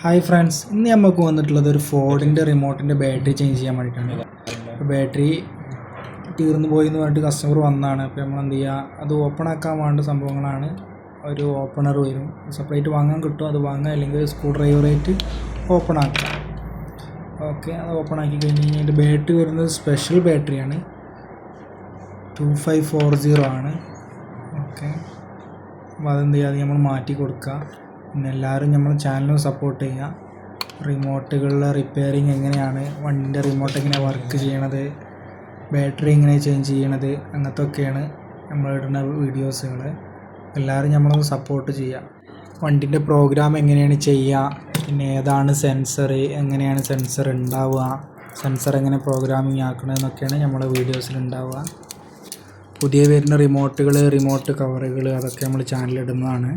Hi friends, ഇന്ന് നമുക്ക് വന്നിട്ടുള്ളത് ഒരു ഫോർഡിൻ്റെ റിമോട്ടിൻ്റെ ബാറ്ററി ചേഞ്ച് ചെയ്യാൻ വേണ്ടിയിട്ടാണ്. അപ്പോൾ ബാറ്ററി തീർന്നു പോയി എന്ന് പറഞ്ഞിട്ട് കസ്റ്റമർ വന്നതാണ്. അപ്പോൾ നമ്മൾ എന്ത് ചെയ്യുക, അത് ഓപ്പൺ ആക്കാൻ വേണ്ട സംഭവങ്ങളാണ്. ഒരു ഓപ്പണർ വരും, സെപ്പറേറ്റ് വാങ്ങാൻ കിട്ടും. അത് വാങ്ങുക, അല്ലെങ്കിൽ സ്ക്രൂ ഡ്രൈവറായിട്ട് ഓപ്പൺ ആക്കുക. ഓക്കെ, അത് ഓപ്പൺ ആക്കി കഴിഞ്ഞ് കഴിഞ്ഞാൽ അതിൻ്റെ ബാറ്ററി വരുന്നത് സ്പെഷ്യൽ ബാറ്ററിയാണ്, 2540 ആണ്. ഓക്കെ, അപ്പോൾ അതെന്ത് ചെയ്യുക, അത് നമ്മൾ മാറ്റി കൊടുക്കുക. പിന്നെ എല്ലാവരും നമ്മൾ ചാനൽ സപ്പോർട്ട് ചെയ്യുക. റിമോട്ടുകളിലെ റിപ്പയറിങ് എങ്ങനെയാണ്, വണ്ടിൻ്റെ റിമോട്ട് എങ്ങനെയാണ് വർക്ക് ചെയ്യണത്, ബാറ്ററി എങ്ങനെ ചേഞ്ച് ചെയ്യണത്, അങ്ങനത്തെ ഒക്കെയാണ് നമ്മളിടുന്ന വീഡിയോസുകൾ. എല്ലാവരും നമ്മളൊന്ന് സപ്പോർട്ട് ചെയ്യുക. വണ്ടിൻ്റെ പ്രോഗ്രാം എങ്ങനെയാണ് ചെയ്യുക, പിന്നെ ഏതാണ് സെൻസർ, എങ്ങനെയാണ് സെൻസർ ഉണ്ടാവുക, സെൻസർ എങ്ങനെ പ്രോഗ്രാമിങ് ആക്കണമെന്നൊക്കെയാണ് നമ്മളെ വീഡിയോസിൽ ഉണ്ടാവുക. പുതിയ വരുന്ന റിമോട്ടുകൾ, റിമോട്ട് കവറുകൾ, അതൊക്കെ നമ്മൾ ചാനലിടുന്നതാണ്.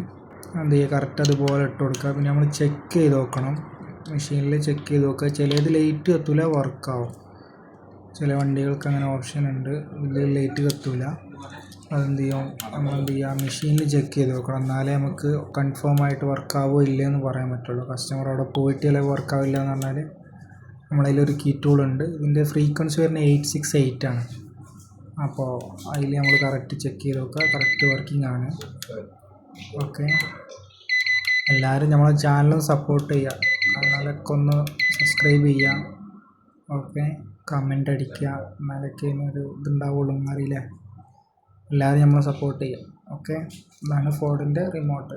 എന്ത് ചെയ്യുക, കറക്റ്റ് അതുപോലെ ഇട്ട് കൊടുക്കുക. പിന്നെ നമ്മൾ ചെക്ക് ചെയ്ത് നോക്കണം, മെഷീനിൽ ചെക്ക് ചെയ്ത് നോക്കുക. ചിലത് ലൈറ്റ് കത്തൂല, വർക്കാവും. ചില വണ്ടികൾക്ക് അങ്ങനെ ഓപ്ഷൻ ഉണ്ട്, ഇതിൽ ലൈറ്റ് കത്തൂല. അതെന്ത് ചെയ്യും, നമ്മളെന്ത് ചെയ്യുക, മെഷീനിൽ ചെക്ക് ചെയ്ത് നോക്കണം. എന്നാലേ നമുക്ക് കൺഫേം ആയിട്ട് വർക്കാവോ ഇല്ലയെന്ന് പറയാൻ പറ്റുള്ളൂ. കസ്റ്റമർ അവിടെ പോയിട്ട് ചിലപ്പോൾ വർക്കാവില്ല എന്ന് പറഞ്ഞാൽ നമ്മളതിലൊരു കീ ടൂൾ ഉണ്ട്. ഇതിൻ്റെ ഫ്രീക്വൻസി വരുന്നത് 868 ആണ്. അപ്പോൾ അതിൽ നമ്മൾ കറക്റ്റ് ചെക്ക് ചെയ്ത് നോക്കുക, കറക്റ്റ് വർക്കിംഗ് ആണ്. ഓക്കെ, എല്ലാവരും നമ്മളെ ചാനലും സപ്പോർട്ട് ചെയ്യുക. ചാനലൊക്കെ ഒന്ന് സബ്സ്ക്രൈബ് ചെയ്യുക. ഓക്കെ, കമൻ്റ് അടിക്കുക, എന്നാലൊക്കെ ഒരു ഇതുണ്ടാവുള്ളൂ, അറിയില്ലേ. എല്ലാവരും നമ്മളെ സപ്പോർട്ട് ചെയ്യുക. ഓക്കെ, ഇതാണ് ഫോർഡിൻ്റെ റിമോട്ട്.